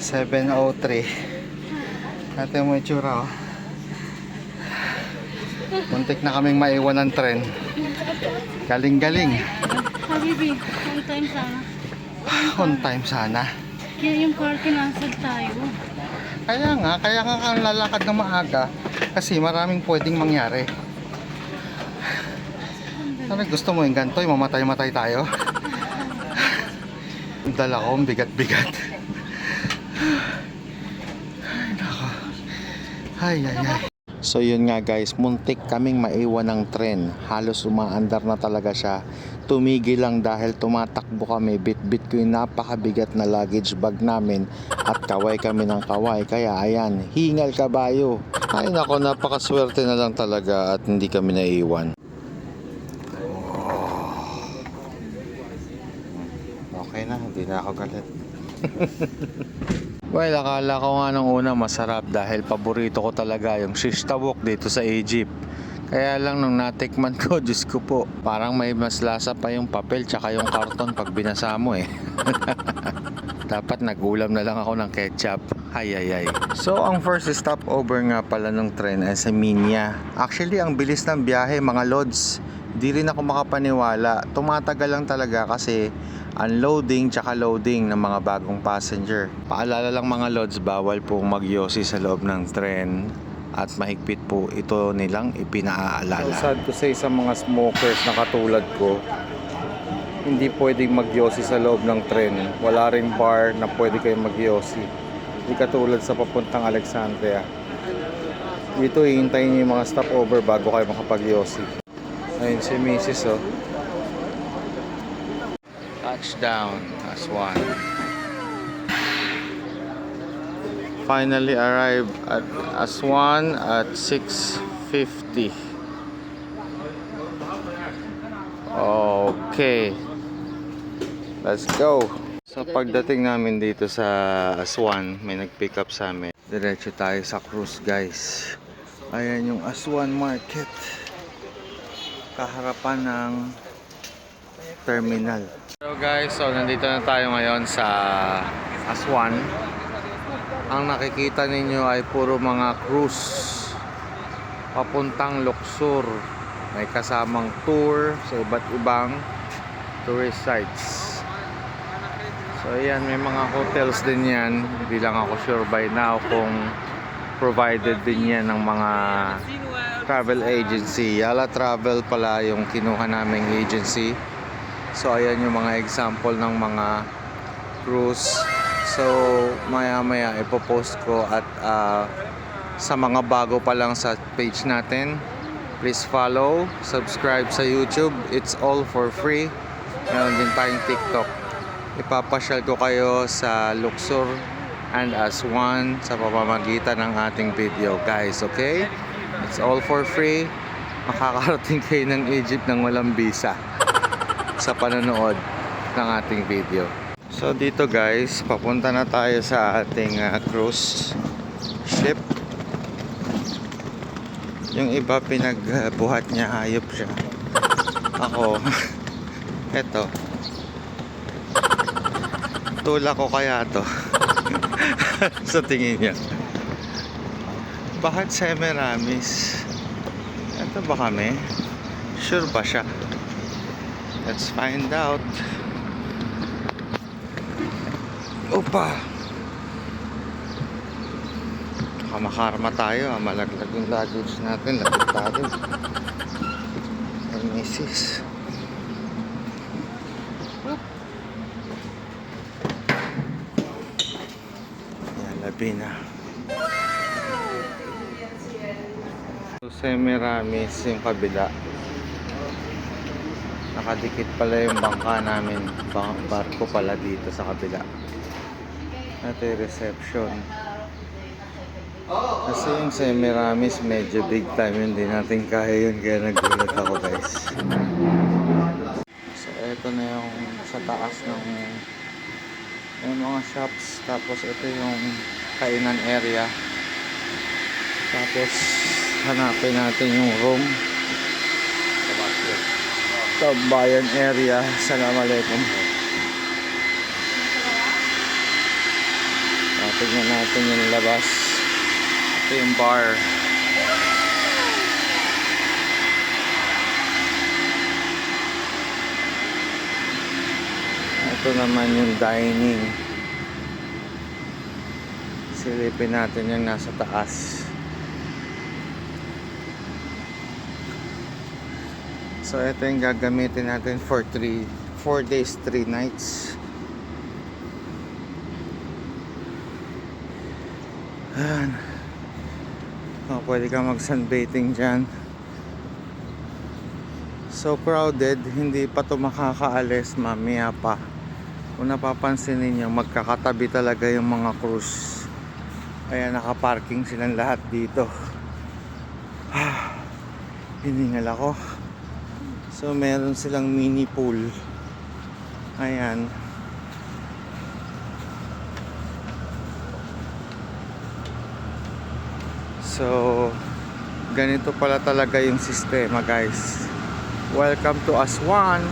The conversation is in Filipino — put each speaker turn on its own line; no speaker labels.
7:03. Natin mo itsura, oh. Muntik na kaming maiwan ng tren. Galing-galing.
Habibi, on time sana.
On time sana.
Kaya yung car kinansel tayo.
Kaya nga ang lalakad na maaga kasi maraming pwedeng mangyari. Ano gusto mo yung ganito? Yung mamatay-matay tayo? Dala ko, bigat-bigat. Ay, nako. Ay. So yun nga guys, muntik kaming maiwan ng tren. Halos umaandar na talaga siya. Tumigil lang dahil tumatakbo kami. Bit-bit ko yung napakabigat na luggage bag namin at kaway kami ng kaway. Kaya ayan, hingal kabayo. Ay nako, napakaswerte na lang talaga at hindi kami naiwan. Okay na, hindi na ako galit. Well, akala ko nga nung una masarap dahil paborito ko talaga yung shish tawok dito sa Egypt. Kaya lang nung natikman ko, Diyos ko po, parang may mas lasa pa yung papel tsaka yung karton pag binasa mo eh. Dapat nagulam na lang ako ng ketchup. Ay. So, ang first stopover nga pala ng tren ay sa Minya. Actually, ang bilis ng biyahe mga lods. Di rin ako makapaniwala. Tumatagal lang talaga kasi unloading tsaka loading ng mga bagong passenger. Paalala lang mga lods, bawal po magyosi sa loob ng tren at mahigpit po ito nilang ipinaalala. So sad to say sa mga smokers na katulad ko, hindi pwedeng magyosi sa loob ng tren. Wala rin bar na pwede kayong magyosi. Hindi katulad sa papuntang Alexandria. Dito hihintayin nyo yung mga stopover bago kayo makapagyosi. Ayun si Mrs. oh. Touchdown, Aswan. Finally arrived at Aswan at 6:50. Okay, let's go. So pagdating namin dito sa Aswan, may nag-pick up sa amin. Diretso tayo sa cruise guys. Ayan yung Aswan Market. Kaharapan ng terminal. So guys, so nandito na tayo ngayon sa Aswan. Ang nakikita ninyo ay puro mga cruise papuntang Luxor. May kasamang tour sa iba't ibang tourist sites. So ayan, may mga hotels din yan. Hindi lang ako sure by now kung provided din yan ng mga travel agency. Yala Travel pala yung kinuha naming agency. So ayan yung mga example ng mga cruise. So maya ipopost ko at sa mga bago pa lang sa page natin, please follow, subscribe sa YouTube. It's all for free. Meron din tayong TikTok. Ipapasyal ko kayo sa Luxor and Aswan sa pamamagitan ng ating video guys, okay? It's all for free. Makakarating kayo ng Egypt ng walang visa sa panonood ng ating video. So dito guys, papunta na tayo sa ating cruise ship. Yung iba pinagbuhat niya, hayop siya. Ako eto, tula ko kaya to. Sa tingin niya, bakit Semiramis? Ito ba kami? Sure ba siya? Let's find out. Opa! Baka makarma tayo, malaglag yung luggage natin. Lapit tayo. Ay, misis. Ayan, labi na. So, Semiramis yung kabila. Nakadikit pala yung bangka namin. Barko pala dito sa kabila. Ito yung reception. Kasi yung Semiramis medyo big time yun. Hindi natin kaya yun. Kaya nagulat ako guys. So ito na yung sa taas ng yung mga shops. Tapos ito yung kainan area. Tapos hanapin natin yung room. Tabayan area. Assalamualaikum. tingnan natin yung labas. Ito yung bar. Ito naman yung dining. Silipin natin yung nasa taas. So ito yung gagamitin natin for 4 days, 3 nights. Ayan. Oh, pwede ka mag sunbathing dyan. So crowded, hindi pa to makakaalis mamaya pa. Kung napapansin ninyo, magkakatabi talaga yung mga cruise. Kaya nakaparking silang lahat dito. Hiningal ako. So meron silang mini pool. Ayan. So ganito pala talaga yung sistema, guys. Welcome to Aswan.